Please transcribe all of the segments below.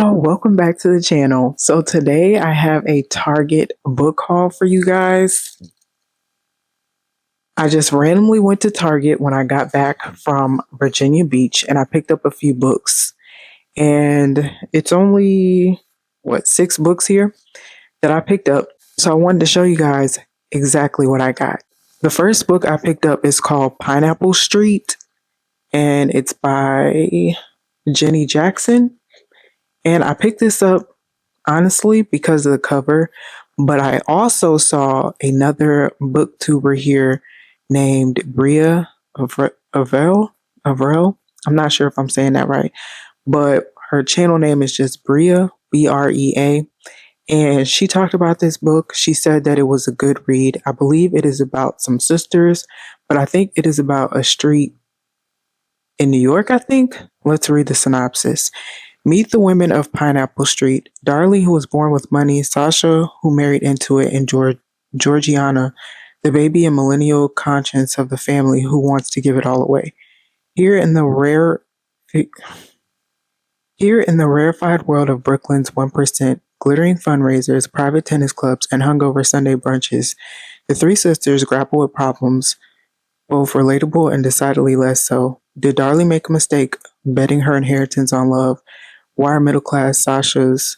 Welcome back to the channel. So today I have a Target book haul for you guys. I just randomly went to Target when I got back from Virginia Beach and I picked up a few books. And it's only, 6 books here that I picked up. So I wanted to show you guys exactly what I got. The first book I picked up is called Pineapple Street and it's by Jenny Jackson. And I picked this up honestly because of the cover, but I also saw another booktuber here named Bria Avril. I'm not sure if I'm saying that right, but her channel name is just Bria, Brea. And she talked about this book. She said that it was a good read. I believe it is about some sisters, but I think it is about a street in New York, I think. Let's read the synopsis. Meet the women of Pineapple Street. Darlie, who was born with money, Sasha, who married into it, and Georgiana, the baby and millennial conscience of the family who wants to give it all away. Here in the rarefied world of Brooklyn's 1%, glittering fundraisers, private tennis clubs, and hungover Sunday brunches, the three sisters grapple with problems, both relatable and decidedly less so. Did Darlie make a mistake betting her inheritance on love? Why are middle class Sasha's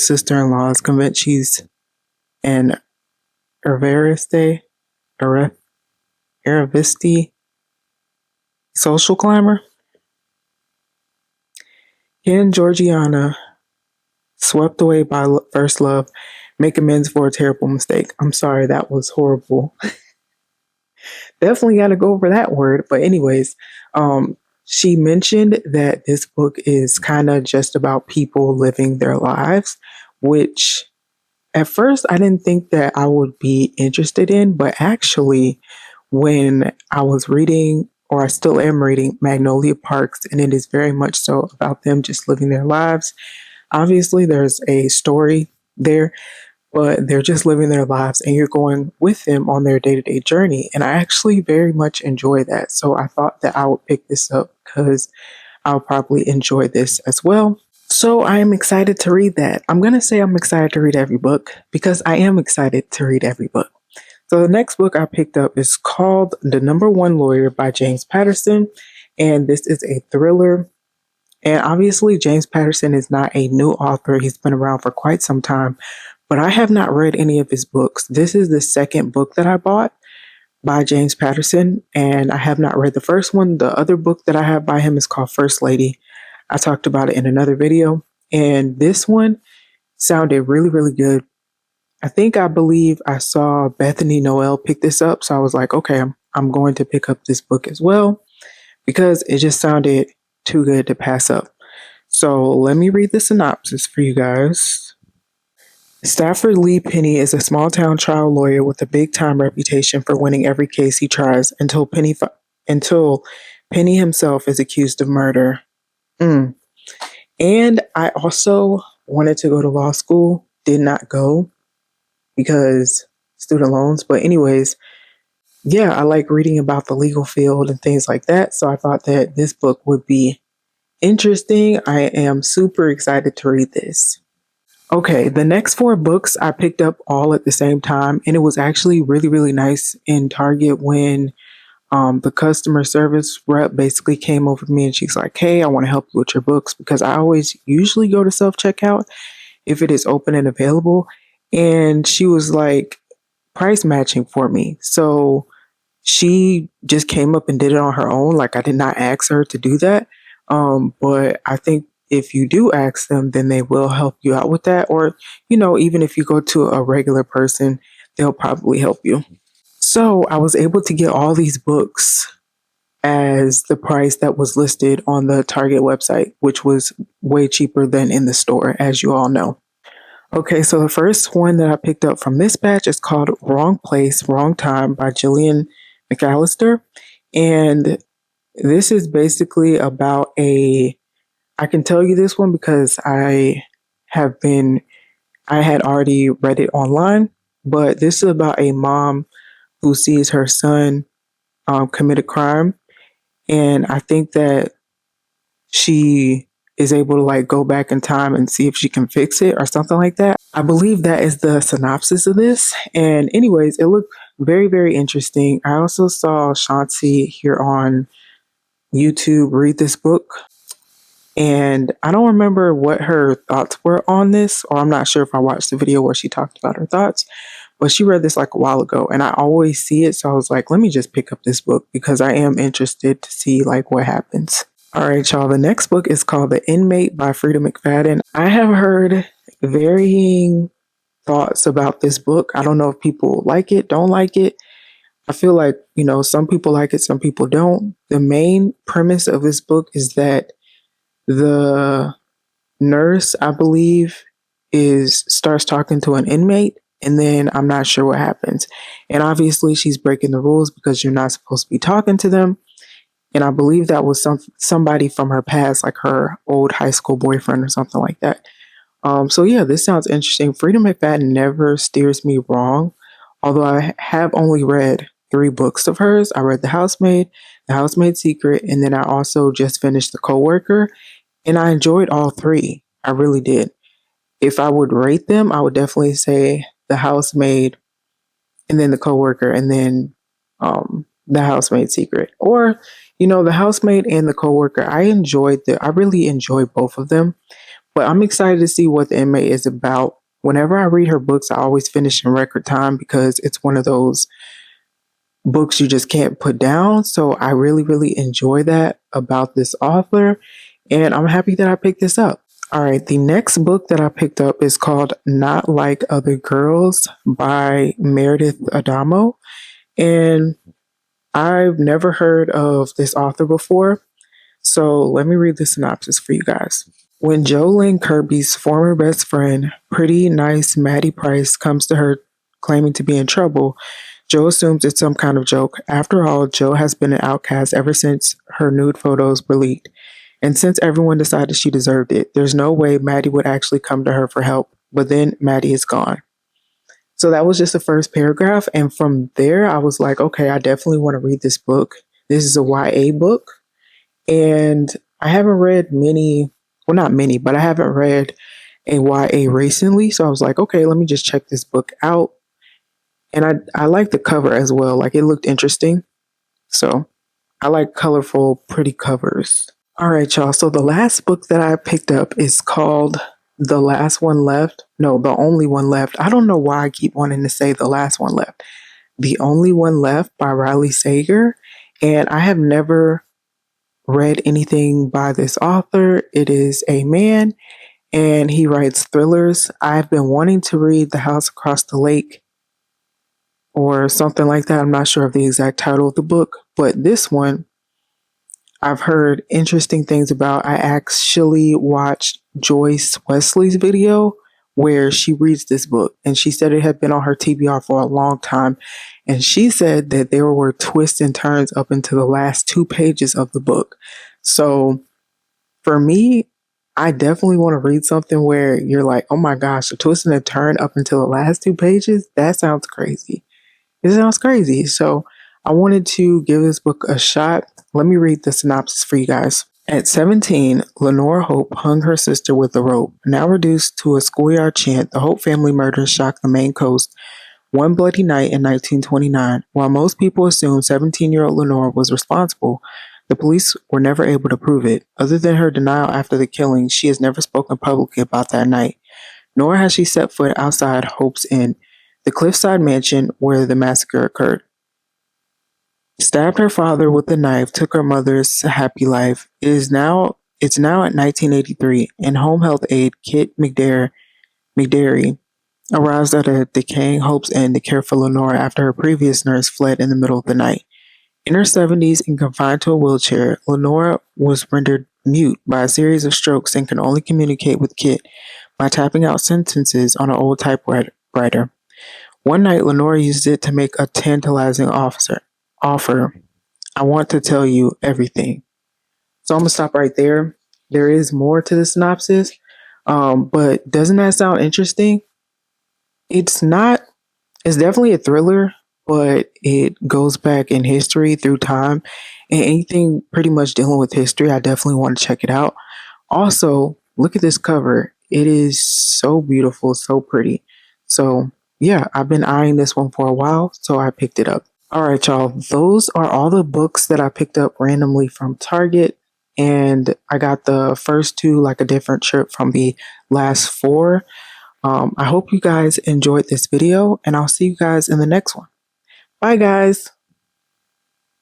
sister-in-laws convinced she's an Aravisti social climber? Can Georgiana, swept away by first love, make amends for a terrible mistake? I'm sorry, that was horrible. Definitely got to go over that word. But anyways, she mentioned that this book is kind of just about people living their lives, which at first I didn't think that I would be interested in. But actually, when I was reading, or I still am reading, Magnolia Parks, and it is very much so about them just living their lives. Obviously, there's a story there, but they're just living their lives and you're going with them on their day-to-day journey. And I actually very much enjoy that. So I thought that I would pick this up because I'll probably enjoy this as well. So I am excited to read that. I'm going to say I'm excited to read every book because I am excited to read every book. So the next book I picked up is called The Number One Lawyer by James Patterson. And this is a thriller. And obviously James Patterson is not a new author. He's been around for quite some time. But I have not read any of his books. This is the second book that I bought by James Patterson, and I have not read the first one. The other book that I have by him is called First Lady. I talked about it in another video, and this one sounded really, really good. I believe I saw Bethany Noel pick this up, so I was like, okay, I'm going to pick up this book as well because it just sounded too good to pass up. So let me read the synopsis for you guys. Stafford Lee Penny is a small-town trial lawyer with a big-time reputation for winning every case he tries until Penny himself is accused of murder. And I also wanted to go to law school, did not go because student loans. But anyways, yeah, I like reading about the legal field and things like that. So I thought that this book would be interesting. I am super excited to read this. Okay, the next 4 books I picked up all at the same time, and it was actually really, really nice in Target when the customer service rep basically came over to me and she's like, hey, I want to help you with your books because I always usually go to self-checkout if it is open and available. And she was like price matching for me. So she just came up and did it on her own. Like I did not ask her to do that. But I think if you do ask them, then they will help you out with that. Or, even if you go to a regular person, they'll probably help you. So I was able to get all these books as the price that was listed on the Target website, which was way cheaper than in the store, as you all know. Okay, so the first one that I picked up from this batch is called Wrong Place, Wrong Time by Gillian McAllister. And this is basically about I can tell you this one because I had already read it online, but this is about a mom who sees her son commit a crime And I think that she is able to like go back in time and see if she can fix it or something like that. I believe that is the synopsis of this. And anyways, it looked very, very interesting. I also saw Shanti here on YouTube read this book. And I don't remember what her thoughts were on this, or I'm not sure if I watched the video where she talked about her thoughts, but she read this like a while ago and I always see it. So I was like, let me just pick up this book because I am interested to see like what happens. All right, y'all. The next book is called The Inmate by Frida McFadden. I have heard varying thoughts about this book. I don't know if people like it, don't like it. I feel like, some people like it, some people don't. The main premise of this book is that the nurse, I believe, starts talking to an inmate, and then I'm not sure what happens. And obviously she's breaking the rules because you're not supposed to be talking to them. And I believe that was somebody from her past, like her old high school boyfriend or something like that. So yeah, this sounds interesting. Frida McFadden never steers me wrong, although I have only read 3 books of hers. I read The Housemaid's Secret, and then I also just finished The Coworker, and I enjoyed all 3. I really did. If I would rate them, I would definitely say The Housemaid, and then The Coworker, and then The Housemaid's Secret. Or, The Housemaid and The Coworker. I really enjoyed both of them. But I'm excited to see what The Inmate is about. Whenever I read her books, I always finish in record time because it's one of those books you just can't put down. So I really, really enjoy that about this author. And I'm happy that I picked this up. All right, the next book that I picked up is called Not Like Other Girls by Meredith Adamo. And I've never heard of this author before. So let me read the synopsis for you guys. When Jolene Kirby's former best friend, pretty nice Maddie Price, comes to her claiming to be in trouble, Jo assumes it's some kind of joke. After all, Jo has been an outcast ever since her nude photos were leaked. And since everyone decided she deserved it, there's no way Maddie would actually come to her for help. But then Maddie is gone. So that was just the first paragraph. And from there, I was like, okay, I definitely want to read this book. This is a YA book. And I haven't read many, well, not many, but I haven't read a YA recently. So I was like, okay, let me just check this book out. And I like the cover as well. Like it looked interesting. So I like colorful, pretty covers. All right, y'all. So the last book that I picked up is called The Last One Left. No, The Only One Left. I don't know why I keep wanting to say The Last One Left. The Only One Left by Riley Sager. And I have never read anything by this author. It is a man and he writes thrillers. I've been wanting to read The House Across the Lake or something like that. I'm not sure of the exact title of the book, but this one I've heard interesting things about. I actually watched Joyce Wesley's video where she reads this book and she said it had been on her TBR for a long time. And she said that there were twists and turns up into the last 2 pages of the book. So for me, I definitely want to read something where you're like, oh my gosh, a twist and a turn up until the last 2 pages. That sounds crazy. It sounds crazy. So I wanted to give this book a shot. Let me read the synopsis for you guys. At 17, Lenore Hope hung her sister with a rope. Now reduced to a schoolyard chant, the Hope family murder shocked the Maine coast one bloody night in 1929. While most people assumed 17-year-old Lenore was responsible, the police were never able to prove it. Other than her denial after the killing, she has never spoken publicly about that night, nor has she set foot outside Hope's Inn, the cliffside mansion where the massacre occurred. Stabbed her father with a knife, took her mother's happy life. It's now at 1983, and home health aide Kit McDerry arrives at a decaying Hope's Inn to care for Lenore after her previous nurse fled in the middle of the night. In her 70s and confined to a wheelchair, Lenore was rendered mute by a series of strokes and can only communicate with Kit by tapping out sentences on an old typewriter. One night, Lenore used it to make a tantalizing offer. I want to tell you everything. So I'm going to stop right there. There is more to the synopsis, but doesn't that sound interesting? It's definitely a thriller, but it goes back in history through time. And anything pretty much dealing with history, I definitely want to check it out. Also, look at this cover. It is so beautiful, so pretty. So, yeah, I've been eyeing this one for a while, so I picked it up. All right, y'all. Those are all the books that I picked up randomly from Target. And I got the first two like a different trip from the last four. I hope you guys enjoyed this video, and I'll see you guys in the next one. Bye, guys.